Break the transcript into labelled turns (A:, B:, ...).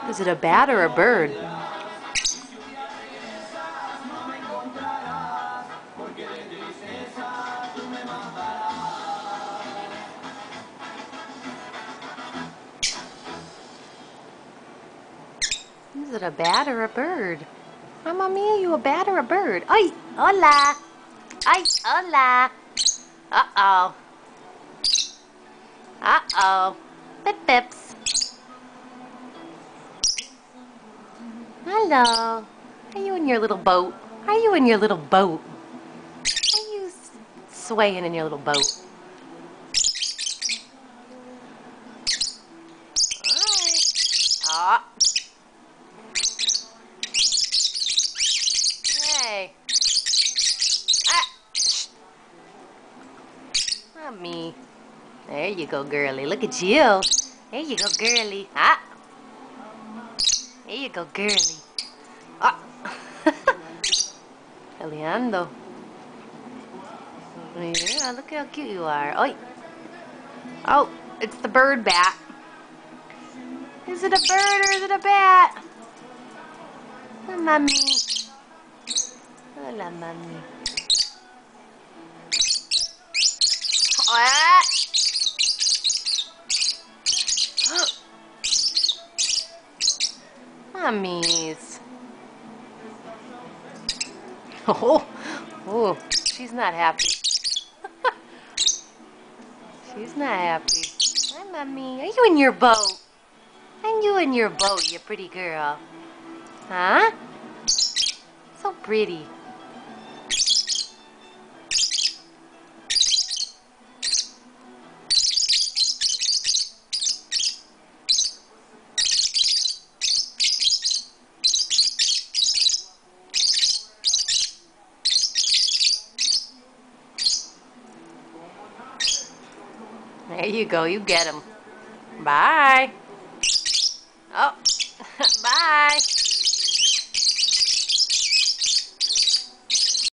A: Is it a bat or a bird? Is it a bat or a bird? Mamma mia, you a bat or a bird? Ay, hola. Ay, hola. Uh-oh. Uh-oh. Pip pips. Hello. Are you in your little boat? Are you in your little boat? Are you swaying in your little boat? Alright. Hey. Not me. There you go, girly. Look at you. There you go, girly. There you go, girly. Peleando. Yeah, look how cute you are. Oh, it's the bird bat. Is it a bird or is it a bat? Hola, mami. Hola, mami. Mummies. Oh, she's not happy. She's not happy. Hi, Mummy. Are you in your boat? Are you in your boat, you pretty girl? Huh? So pretty. There you go, you get him. Bye. Oh, bye.